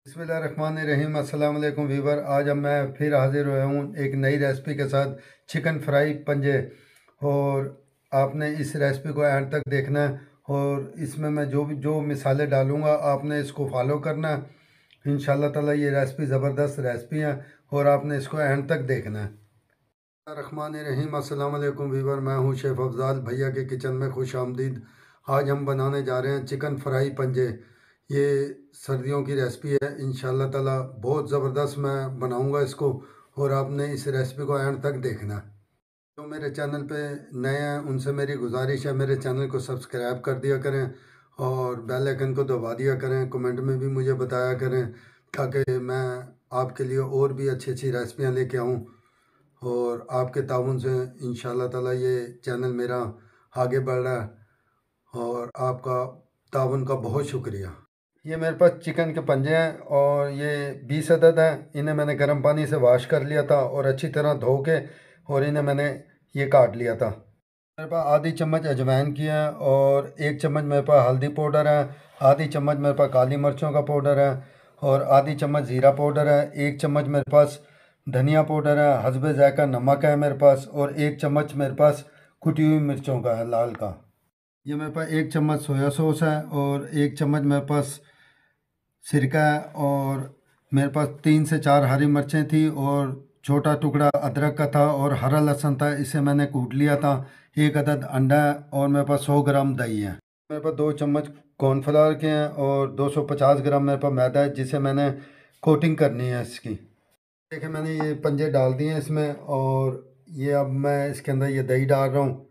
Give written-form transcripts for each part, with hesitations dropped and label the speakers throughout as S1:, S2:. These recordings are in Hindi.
S1: बिस्मिल्लाहिर्रहमानिर्रहीम। अस्सलाम वालेकुम वीवर। आज अब मैं फिर हाज़िर हुआ हूँ एक नई रेसिपी के साथ, चिकन फ्राई पंजे। और आपने इस रेसिपी को एंड तक देखना है और इसमें मैं जो मिसालें डालूँगा आपने इसको फॉलो करना है। इंशाल्लाह ताला ये रेसिपी ज़बरदस्त रेसिपी है और आपने इसको एंड तक देखना है। रहमानिर्रहीम। अस्सलाम वालेकुम वीवर, मैं हूँ शेफ़ अफ़ज़ाल। भैया के किचन में खुश आमदीद। आज हम बनाने जा रहे हैं चिकन फ्राई पंजे। ये सर्दियों की रेसिपी है, इंशाल्लाह ताला बहुत ज़बरदस्त मैं बनाऊंगा इसको और आपने इस रेसिपी को एंड तक देखना है। जो मेरे चैनल पे नए हैं उनसे मेरी गुजारिश है, मेरे चैनल को सब्सक्राइब कर दिया करें और बेल आइकन को दबा दिया करें। कमेंट में भी मुझे बताया करें ताकि मैं आपके लिए और भी अच्छी अच्छी रेसिपियाँ लेके आऊँ और आपके ताउन से इंशाल्लाह ताला ये चैनल मेरा आगे बढ़ रहा है और आपका ताउन का बहुत शुक्रिया। ये मेरे पास चिकन के पंजे हैं और ये 20 अदद हैं। इन्हें मैंने गर्म पानी से वॉश कर लिया था और अच्छी तरह धो के और इन्हें मैंने ये काट लिया था। मेरे पास आधी चम्मच अजवाइन की है और 1 चम्मच मेरे पास हल्दी पाउडर है, आधी चम्मच मेरे पास काली मिर्चों का पाउडर है और आधी चम्मच ज़ीरा पाउडर है, 1 चम्मच मेरे पास धनिया पाउडर है, हस्बे ज़ायका नमक है मेरे पास और 1 चम्मच मेरे पास कुटी हुई मिर्चों का है, लाल का। ये मेरे पास 1 चम्मच सोया सॉस है और 1 चम्मच मेरे पास सिरका है और मेरे पास 3 से 4 हरी मिर्चें थी और छोटा टुकड़ा अदरक का था और हरा लहसुन था, इसे मैंने कूट लिया था। 1 अदद अंडा है और मेरे पास 100 ग्राम दही है। मेरे पास 2 चम्मच कॉर्नफ्लावर के हैं और 250 ग्राम मेरे पास मैदा है जिसे मैंने कोटिंग करनी है इसकी। देखिए मैंने ये पंजे डाल दिए हैं इसमें और ये अब मैं इसके अंदर ये दही डाल रहा हूँ।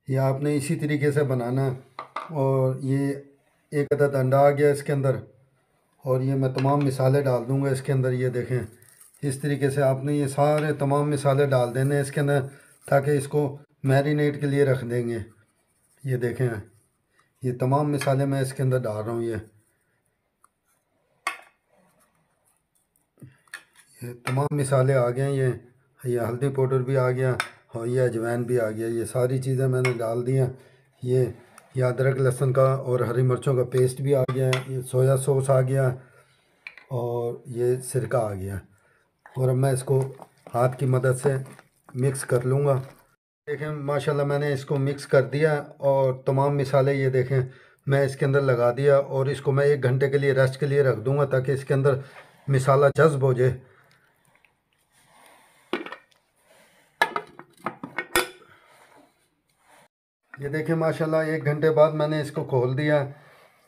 S1: ये आपने इसी तरीके से बनाना है और ये 1 अदद अंडा आ गया इसके अंदर और ये मैं तमाम मिसाले डाल दूंगा इसके अंदर। ये देखें इस तरीके से आपने ये सारे तमाम मिसाले डाल देने हैं इसके अंदर ताकि इसको मैरिनेट के लिए रख देंगे। ये देखें ये तमाम मिसाले मैं इसके अंदर डाल रहा हूँ। ये तमाम मिसाले आ गए हैं। ये हल्दी पाउडर भी आ गया और ये अजवाइन भी आ गया। ये सारी चीज़ें मैंने डाल दी हैं। ये अदरक लहसुन का और हरी मिर्चों का पेस्ट भी आ गया है। ये सोया सॉस आ गया और ये सिरका आ गया और अब मैं इसको हाथ की मदद से मिक्स कर लूँगा। देखें माशाल्लाह मैंने इसको मिक्स कर दिया और तमाम मिसाले ये देखें मैं इसके अंदर लगा दिया और इसको मैं 1 घंटे के लिए रेस्ट के लिए रख दूँगा ताकि इसके अंदर मिसाला जज्ब हो जाए। ये देखें माशाल्लाह 1 घंटे बाद मैंने इसको खोल दिया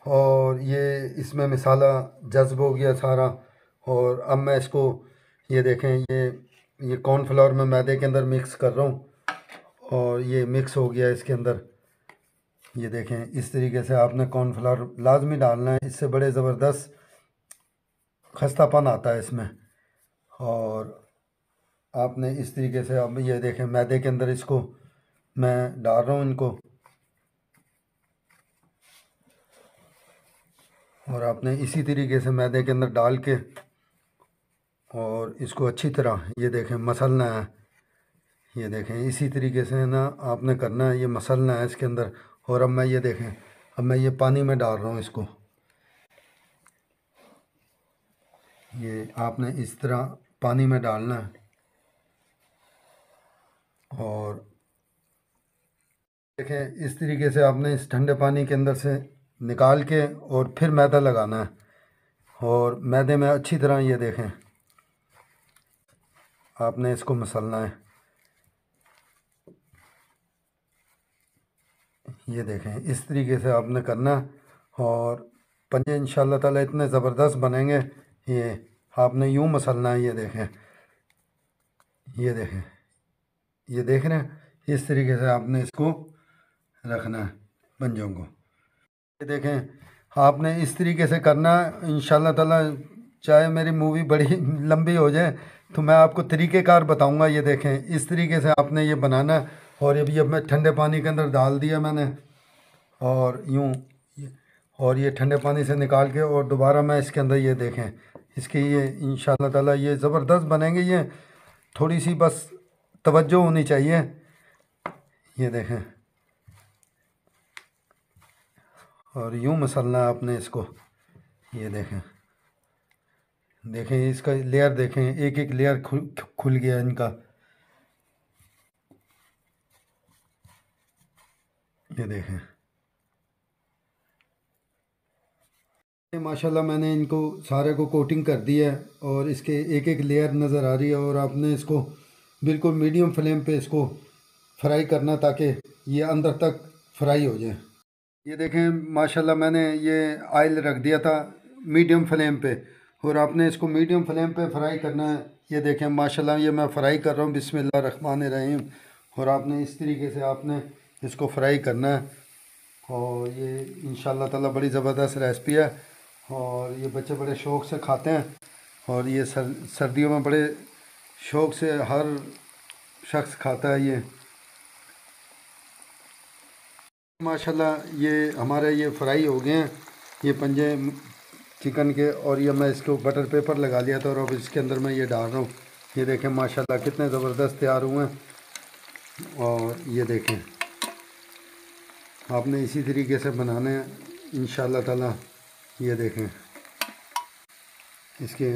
S1: और ये इसमें मिसाला जज्ब हो गया सारा। और अब मैं इसको ये देखें ये कॉर्नफ्लावर में मैदे के अंदर मिक्स कर रहा हूँ और ये मिक्स हो गया इसके अंदर। ये देखें इस तरीके से आपने कॉर्नफ्लावर लाजमी डालना है, इससे बड़े ज़बरदस्त खस्तापन आता है इसमें। और आपने इस तरीके से अब ये देखें मैदे के अंदर इसको मैं डाल रहा हूँ इनको और आपने इसी तरीके से मैदे के अंदर डाल के और इसको अच्छी तरह ये देखें मसलना है। ये देखें इसी तरीके से ना आपने करना है, ये मसलना है इसके अंदर। और अब मैं ये देखें अब मैं ये पानी में डाल रहा हूँ इसको। ये आपने इस तरह पानी में डालना है और देखें इस तरीके से आपने इस ठंडे पानी के अंदर से निकाल के और फिर मैदा लगाना है और मैदे में अच्छी तरह ये देखें आपने इसको मसलना है। ये देखें इस तरीके से आपने करना और पंजे इंशाल्लाह ताला इतने ज़बरदस्त बनेंगे। ये आपने यूँ मसलना है। ये देखें ये देख रहे हैं इस तरीके से आपने इसको रखना है पंजों को। ये देखें आपने इस तरीके से करना है इंशाल्लाह ताला। चाहे मेरी मूवी बड़ी लंबी हो जाए तो मैं आपको तरीक़ेकार बताऊंगा। ये देखें इस तरीके से आपने ये बनाना है और ये भी अब मैं ठंडे पानी के अंदर डाल दिया मैंने और यूँ और ये ठंडे पानी से निकाल के और दोबारा मैं इसके अंदर ये देखें इसके ये इंशाल्लाह ताला ये ज़बरदस्त बनेंगे। ये थोड़ी सी बस तवज्जो होनी चाहिए। ये देखें और यूँ मसलना है आपने इसको। ये देखें देखें इसका लेयर, देखें एक एक लेयर खुल गया इनका। ये देखें, ये माशाल्लाह मैंने इनको सारे को कोटिंग कर दी है और इसके एक एक लेयर नज़र आ रही है। और आपने इसको बिल्कुल मीडियम फ्लेम पे इसको फ्राई करना ताकि ये अंदर तक फ्राई हो जाए। ये देखें माशाल्लाह मैंने ये ऑयल रख दिया था मीडियम फ्लेम पे और आपने इसको मीडियम फ्लेम पे फ्राई करना है। ये देखें माशाल्लाह ये मैं फ्राई कर रहा हूँ बिस्मिल्लाह रहमान रहीम। और आपने इस तरीके से आपने इसको फ्राई करना है। और ये इंशाल्लाह ताला बड़ी ज़बरदस्त रेसिपी है और ये बच्चे बड़े शौक़ से खाते हैं। और ये सर्दियों में बड़े शौक़ से हर शख्स खाता है ये। माशाल्लाह ये हमारे ये फ्राई हो गए हैं ये पंजे चिकन के। और ये मैं इसको बटर पेपर लगा लिया था और अब इसके अंदर मैं ये डाल रहा हूँ। ये देखें माशाल्लाह कितने ज़बरदस्त तैयार हुए हैं। और ये देखें आपने इसी तरीके से बनाने हैं इंशाल्लाह ताला। ये देखें इसके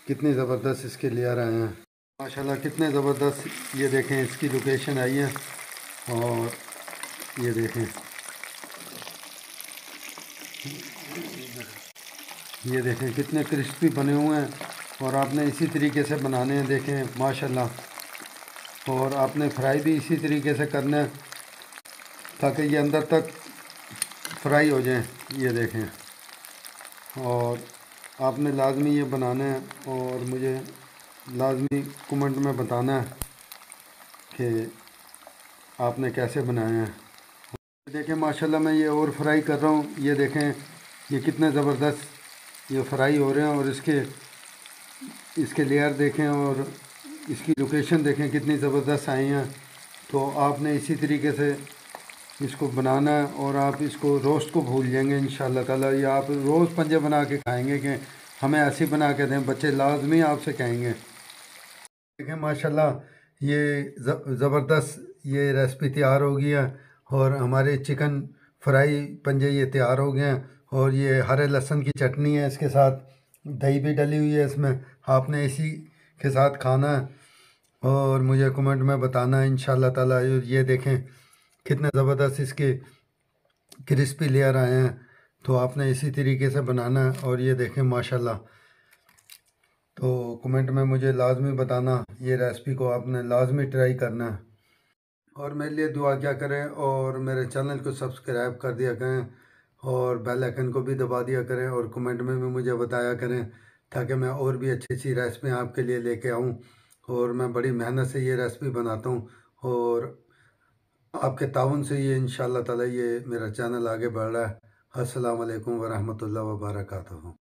S1: कितने ज़बरदस्त इसके लेयर आए हैं माशाल्लाह, कितने ज़बरदस्त। ये देखें इसकी लोकेशन आई है। और ये देखें, ये देखें कितने क्रिस्पी बने हुए हैं। और आपने इसी तरीके से बनाने हैं देखें माशाल्लाह। और आपने फ्राई भी इसी तरीके से करना है ताकि ये अंदर तक फ्राई हो जाए। ये देखें, और आपने लाजमी ये बनाना है और मुझे लाजमी कमेंट में बताना है कि आपने कैसे बनाए हैं। देखें माशाल्लाह मैं ये और फ्राई कर रहा हूँ। ये देखें ये कितने ज़बरदस्त ये फ्राई हो रहे हैं। और इसके लेयर देखें और इसकी लोकेशन देखें कितनी ज़बरदस्त आई हैं। तो आपने इसी तरीके से इसको बनाना है और आप इसको रोस्ट को भूल जाएंगे इंशाल्लाह ताला। ये आप रोज़ पंजे बना के खाएंगे कि हमें ऐसी बना के दें, बच्चे लाजमी आपसे कहेंगे। देखें माशाल्लाह ये ज़बरदस्त ये रेसिपी तैयार हो गई है। और हमारे चिकन फ्राई पंजे ये तैयार हो गए हैं। और ये हरे लहसुन की चटनी है, इसके साथ दही भी डली हुई है इसमें। आपने इसी के साथ खाना है और मुझे कमेंट में बताना है इंशाल्लाह ताला। ये देखें कितने ज़बरदस्त इसके क्रिस्पी लेयर आए हैं। तो आपने इसी तरीके से बनाना है। और ये देखें माशाल्लाह, तो कमेंट में मुझे लाजमी बताना, ये रेसिपी को आपने लाजमी ट्राई करना है। और मेरे लिए दुआ क्या करें और मेरे चैनल को सब्सक्राइब कर दिया करें और बेल आइकन को भी दबा दिया करें। और कमेंट में भी मुझे बताया करें ताकि मैं और भी अच्छी अच्छी रेसिपी आपके लिए लेके आऊँ। और मैं बड़ी मेहनत से ये रेसिपी बनाता हूँ और आपके ताउन से ये इंशाल्लाह ताला ये मेरा चैनल आगे बढ़ रहा है। अस्सलाम वालेकुम व रहमतुल्लाहि व बरकातहू।